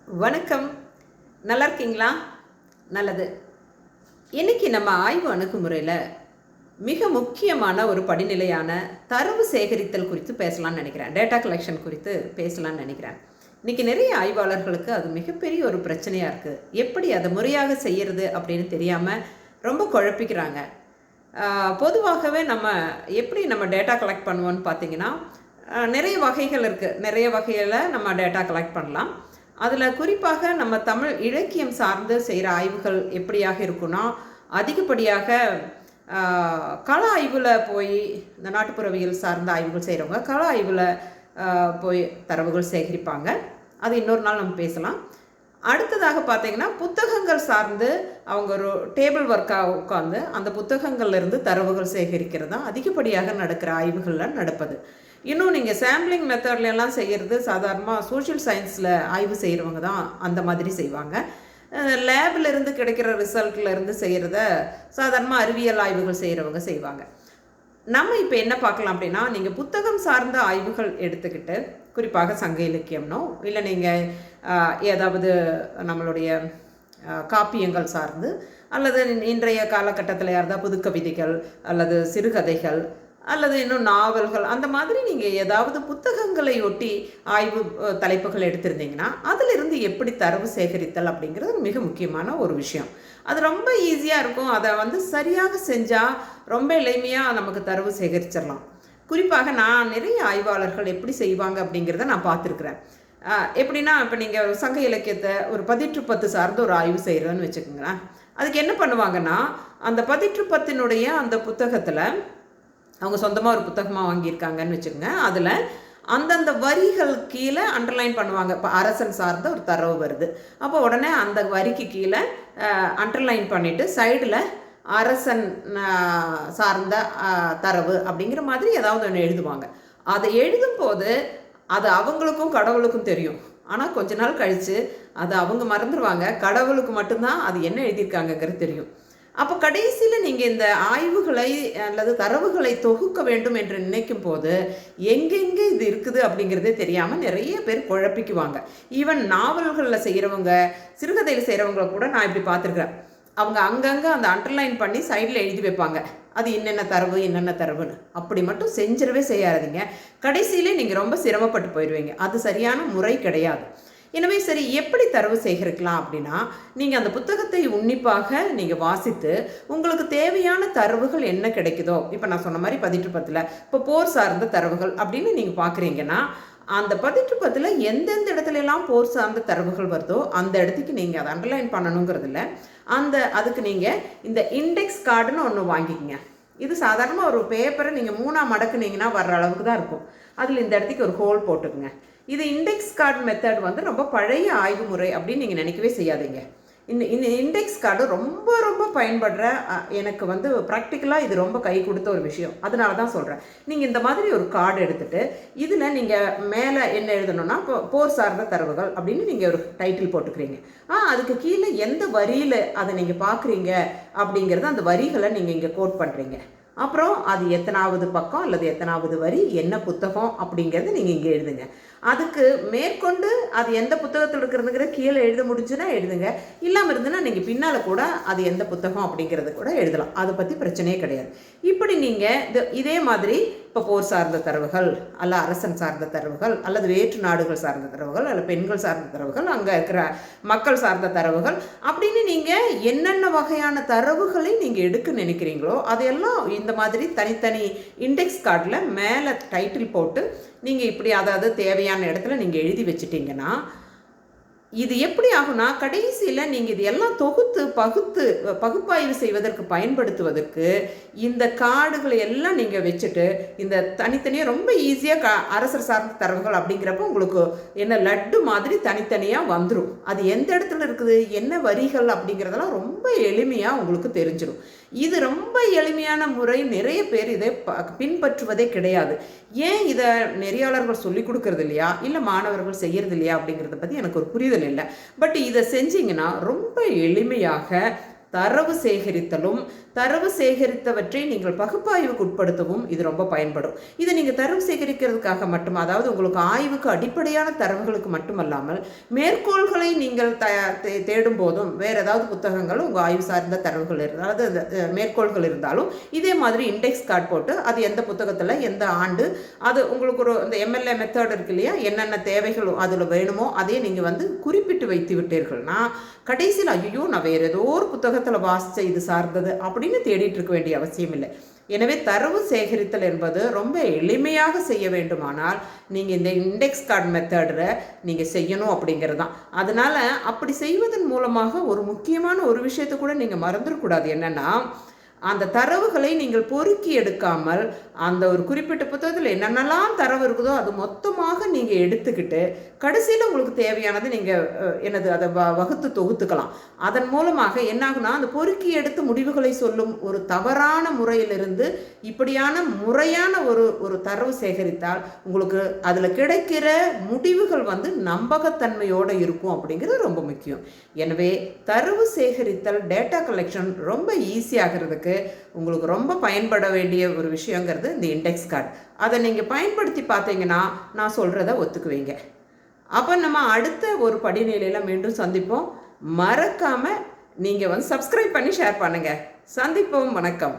வணக்கம். நல்லா இருக்கீங்களா? நல்லது. இன்னைக்கு நம்ம ஆய்வு அணுகுமுறையில் மிக முக்கியமான ஒரு படிநிலையான தரவு சேகரித்தல் குறித்து பேசலாம்னு நினைக்கிறேன். டேட்டா கலெக்ஷன் குறித்து பேசலாம்னு நினைக்கிறேன். இன்னைக்கு நிறைய ஆய்வாளர்களுக்கு அது மிகப்பெரிய ஒரு பிரச்சனையாக இருக்குது. எப்படி அதை முறையாக செய்கிறது அப்படின்னு தெரியாமல் ரொம்ப குழப்பிக்கிறாங்க. பொதுவாகவே எப்படி நம்ம டேட்டா கலெக்ட் பண்ணுவோன்னு பார்த்தீங்கன்னா, நிறைய வகைகள் இருக்குது. நிறைய வகையில் நம்ம டேட்டா கலெக்ட் பண்ணலாம். அதில் குறிப்பாக நம்ம தமிழ் இலக்கியம் சார்ந்து செய்கிற ஆய்வுகள் எப்படியாக இருக்குன்னா, அதிகப்படியாக கள ஆய்வில் போய் இந்த நாட்டுப்புறவியல் சார்ந்த ஆய்வுகள் செய்கிறவங்க கள ஆய்வில் போய் தரவுகள் சேகரிப்பாங்க. அது இன்னொரு நாள் நம்ம பேசலாம். அடுத்ததாக பார்த்தீங்கன்னா, புத்தகங்கள் சார்ந்து அவங்க ஒரு டேபிள் ஒர்க்காக உட்காந்து அந்த புத்தகங்கள்லேருந்து தரவுகள் சேகரிக்கிறது தான் அதிகப்படியாக நடக்கிற ஆய்வுகளில் நடப்பது. இன்னும் நீங்கள் சாம்பிளிங் மெத்தட்லாம் செய்கிறது சாதாரணமாக சோஷியல் சயின்ஸில் ஆய்வு செய்கிறவங்க தான் அந்த மாதிரி செய்வாங்க. லேபில் இருந்து கிடைக்கிற ரிசல்ட்டில் இருந்து செய்கிறத சாதாரணமாக அறிவியல் ஆய்வுகள் செய்கிறவங்க செய்வாங்க. நம்ம இப்போ என்ன பார்க்கலாம் அப்படின்னா, நீங்கள் புத்தகம் சார்ந்த ஆய்வுகள் எடுத்துக்கிட்டு, குறிப்பாக சங்க இலக்கியம்னோ இல்லை நீங்கள் ஏதாவது நம்மளுடைய காப்பியங்கள் சார்ந்து அல்லது இன்றைய காலகட்டத்தில் யார்தான் புதுக்கவிதைகள் அல்லது சிறுகதைகள் அல்லது இன்னும் நாவல்கள் அந்த மாதிரி நீங்கள் ஏதாவது புத்தகங்களை ஒட்டி ஆய்வு தலைப்புகள் எடுத்திருந்தீங்கன்னா அதிலிருந்து எப்படி தரவு சேகரித்தல் அப்படிங்கிறது மிக முக்கியமான ஒரு விஷயம். அது ரொம்ப ஈஸியாக இருக்கும். அதை சரியாக செஞ்சால் ரொம்ப எளிமையாக நமக்கு தரவு சேகரிச்சிடலாம். குறிப்பாக நான் நிறைய ஆய்வாளர்கள் எப்படி செய்வாங்க அப்படிங்கிறத நான் பார்த்துருக்குறேன். எப்படின்னா, இப்போ நீங்கள் சங்க இலக்கியத்தை ஒரு 10 சார்ந்த ஒரு ஆய்வு செய்கிறதுன்னு வச்சுக்கோங்களேன். அதுக்கு என்ன பண்ணுவாங்கன்னா, அந்த 10 அந்த புத்தகத்தில் அவங்க சொந்தமாக ஒரு புத்தகமாக வாங்கியிருக்காங்கன்னு வச்சுக்கோங்க. அதில் அந்தந்த வரிகள் கீழே அண்டர்லைன் பண்ணுவாங்க. இப்போ அரசன் சார்ந்த ஒரு தரவு வருது, அப்போ உடனே அந்த வரிக்கு கீழே அண்டர்லைன் பண்ணிவிட்டு சைடில் அரசன் சார்ந்த தரவு அப்படிங்கிற மாதிரி ஏதாவது ஒன்று எழுதுவாங்க. அதை எழுதும்போது அது அவங்களுக்கும் கடவுளுக்கும் தெரியும். ஆனால் கொஞ்ச நாள் கழித்து அதை அவங்க மறந்துடுவாங்க. கடவுளுக்கு மட்டும்தான் அது என்ன எழுதியிருக்காங்கங்கிறது தெரியும். அப்போ கடைசியில் நீங்கள் இந்த ஆய்வுகளை அல்லது தரவுகளை தொகுக்க வேண்டும் என்று நினைக்கும் போது எங்கெங்கே இது இருக்குது அப்படிங்கிறதே தெரியாமல் நிறைய பேர் குழப்பிக்குவாங்க. ஈவன் நாவல்களில் செய்கிறவங்க, சிறுகதையில் செய்கிறவங்கள கூட நான் இப்படி பார்த்துருக்குறேன். அவங்க அங்கங்கே அந்த அண்டர்லைன் பண்ணி சைடில் எழுதி வைப்பாங்க, அது என்னென்ன தரவு என்னென்ன தரவுன்னு. அப்படி மட்டும் செஞ்சிடவே செய்யாதீங்க. கடைசியிலே நீங்கள் ரொம்ப சிரமப்பட்டு போயிடுவீங்க. அது சரியான முறை கிடையாது. எனவே சரி, எப்படி தரவு சேகரிக்கலாம் அப்படின்னா, நீங்கள் அந்த புத்தகத்தை உன்னிப்பாக நீங்கள் வாசித்து உங்களுக்கு தேவையான தரவுகள் என்ன கிடைக்குதோ, இப்போ நான் சொன்ன மாதிரி 10 இப்போ போர் சார்ந்த தரவுகள் அப்படின்னு நீங்கள் பார்க்குறீங்கன்னா, அந்த 10 எந்தெந்த இடத்துலலாம் போர் சார்ந்த தரவுகள் வருதோ அந்த இடத்துக்கு நீங்கள் அதை அண்டர்லைன் பண்ணணுங்கிறதுல அதுக்கு நீங்கள் இந்த இண்டெக்ஸ் கார்டுன்னு ஒன்று வாங்கிக்கிங்க. இது சாதாரணமாக ஒரு பேப்பரை நீங்கள் 3ஆக மடக்குனீங்கன்னா வர்ற அளவுக்கு தான் இருக்கும். அதில் இந்த இடத்துக்கு ஒரு ஹோல் போட்டுக்குங்க. இது இண்டெக்ஸ் கார்டு மெத்தட் ரொம்ப பழைய ஆய்வு முறை அப்படின்னு நீங்கள் நினைக்கவே செய்யாதீங்க. இந்த இண்டெக்ஸ் கார்டு ரொம்ப ரொம்ப பயன்படுற எனக்கு ப்ராக்டிக்கலாக இது ரொம்ப கை கொடுத்த ஒரு விஷயம். அதனால தான் சொல்கிறேன். நீங்கள் இந்த மாதிரி ஒரு கார்டு எடுத்துகிட்டு இதில் நீங்கள் மேலே என்ன எழுதணும்னா, இப்போ போர் சார்ந்த தரவுகள் அப்படின்னு நீங்கள் ஒரு டைட்டில் போட்டுக்கிறீங்க. அதுக்கு கீழே எந்த வரியில் அதை நீங்கள் பார்க்குறீங்க அப்படிங்கிறத அந்த வரிகளை நீங்கள் இங்கே கோட் பண்ணுறீங்க. அப்புறம் அது எத்தனாவது பக்கம் அல்லது எத்தனாவது வரி, என்ன புத்தகம் அப்படிங்கிறது நீங்கள் இங்கே எழுதுங்க. அதுக்கு மேற்கொண்டு அது எந்த புத்தகத்தில் இருக்கிறதுங்கிற கீழே எழுத முடிஞ்சுன்னா எழுதுங்க. இல்லாமல் இருந்துன்னா நீங்கள் பின்னால் கூட அது எந்த புத்தகம் அப்படிங்கிறது கூட எழுதலாம். அதை பற்றி பிரச்சனையே கிடையாது. இப்படி நீங்கள் இதே மாதிரி இப்போ போர் சார்ந்த தரவுகள் அல்ல அரசன் சார்ந்த தரவுகள் அல்லது வேற்று நாடுகள் சார்ந்த தரவுகள் அல்ல பெண்கள் சார்ந்த தரவுகள், அங்கே இருக்கிற மக்கள் சார்ந்த தரவுகள் அப்படின்னு நீங்கள் என்னென்ன வகையான தரவுகளை நீங்கள் எடுக்க நினைக்கிறீங்களோ அதையெல்லாம் இந்த மாதிரி தனித்தனி இண்டெக்ஸ் கார்டில் மேலே டைட்டில் போட்டு நீங்கள் இப்படி அதாவது தேவையான இடத்துல நீங்கள் எழுதி வச்சிட்டிங்கன்னா, இது எப்படி ஆகுனா கடைசியில் நீங்கள் இது எல்லாம் தொகுத்து பகுப்பாய்வு செய்வதற்கு பயன்படுத்துவதற்கு இந்த கார்டுகளை எல்லாம் நீங்கள் வச்சுட்டு இந்த தனித்தனியாக ரொம்ப ஈஸியாக அரசர் சார்ந்த தரவுகள் அப்படிங்கிறப்ப உங்களுக்கு என்ன லட்டு மாதிரி தனித்தனியாக வந்துடும். அது எந்த இடத்துல இருக்குது, என்ன வரிகள் அப்படிங்கிறதெல்லாம் ரொம்ப எளிமையாக உங்களுக்கு தெரிஞ்சிடும். இது ரொம்ப எளிமையான முறை. நிறைய பேர் இதை பின்பற்றுவதே கிடையாது. ஏன் இதை நெறியாளர்கள் சொல்லிக் கொடுக்கறது இல்லையா, இல்லை மாணவர்கள் செய்கிறது இல்லையா அப்படிங்கிறத பற்றி எனக்கு ஒரு புரிதல் இல்லை. பட் இதை செஞ்சிங்கன்னா ரொம்ப எளிமையாக தரவு சேகரித்தலும் தரவு சேகரித்தவற்றை நீங்கள் பகுப்பாய்வுக்கு உட்படுத்தவும் இது ரொம்ப பயன்படும். இதை நீங்கள் தரவு சேகரிக்கிறதுக்காக மட்டும், அதாவது உங்களுக்கு ஆய்வுக்கு அடிப்படையான தரவுகளுக்கு மட்டுமல்லாமல் மேற்கோள்களை நீங்கள் தேடும் போதும் வேறு ஏதாவது புத்தகங்கள் உங்கள் ஆய்வு சார்ந்த தரவுகள் இருந்தால், அதாவது மேற்கோள்கள் இருந்தாலும் இதே மாதிரி இண்டெக்ஸ் கார்டு போட்டு அது எந்த புத்தகத்தில் எந்த ஆண்டு, அது உங்களுக்கு ஒரு இந்த எம்எல்ஏ மெத்தட் இருக்கு இல்லையா, என்னென்ன தேவைகள் அதில் வேணுமோ அதே நீங்கள் வந்து குறிப்பிட்டு வைத்து விட்டீர்கள்னா கடைசியில் ஐயோ நான் வேறு ஏதோ ஒரு புத்தகத்தில் வாசித்த இது சார்ந்தது அப்படின்னு தேடிட்டு இருக்க வேண்டிய அவசியம் இல்லை. எனவே தரவு சேகரித்தல் என்பது ரொம்ப எளிமையாக செய்ய வேண்டுமானால் நீங்கள் இந்த இண்டெக்ஸ் கார்டு மெத்தடில் நீங்கள் செய்யணும் அப்படிங்கிறது தான். அதனால் அப்படி செய்வதன் மூலமாக ஒரு முக்கியமான ஒரு விஷயத்தை கூட நீங்கள் மறந்துடக்கூடாது. என்னென்னா, அந்த தரவுகளை நீங்கள் பொறுக்கி எடுக்காமல் அந்த ஒரு குறிப்பிட்ட புத்தகத்தில் என்னென்னலாம் தரவு இருக்குதோ அது மொத்தமாக நீங்கள் எடுத்துக்கிட்டு கடைசியில் உங்களுக்கு தேவையானது நீங்கள் அதை வகுத்து தொகுத்துக்கலாம். அதன் மூலமாக என்னாகுனா, அந்த பொறுக்கி எடுத்து முடிவுகளை சொல்லும் ஒரு தவறான முறையிலிருந்து இப்படியான முறையான ஒரு தரவு சேகரித்தால் உங்களுக்கு அதில் கிடைக்கிற முடிவுகள் வந்து நம்பகத்தன்மையோடு இருக்கும் அப்படிங்கிறது ரொம்ப முக்கியம். எனவே தரவு சேகரித்தல், டேட்டா கலெக்ஷன் ரொம்ப ஈஸியாகிறதுக்கு உங்களுக்கு ரொம்ப பயன்பட வேண்டிய ஒரு விஷயங்கிறது இந்த இண்டெக்ஸ் கார்டு. அதை நீங்கள் பயன்படுத்தி பார்த்தீங்கன்னா நான் சொல்கிறத ஒத்துக்குவீங்க. அப்போ நம்ம அடுத்த ஒரு படிநிலையில் மீண்டும் சந்திப்போம். மறக்காமல் நீங்கள் வந்து சப்ஸ்கிரைப் பண்ணி ஷேர் பண்ணுங்கள். சந்திப்போம். வணக்கம்.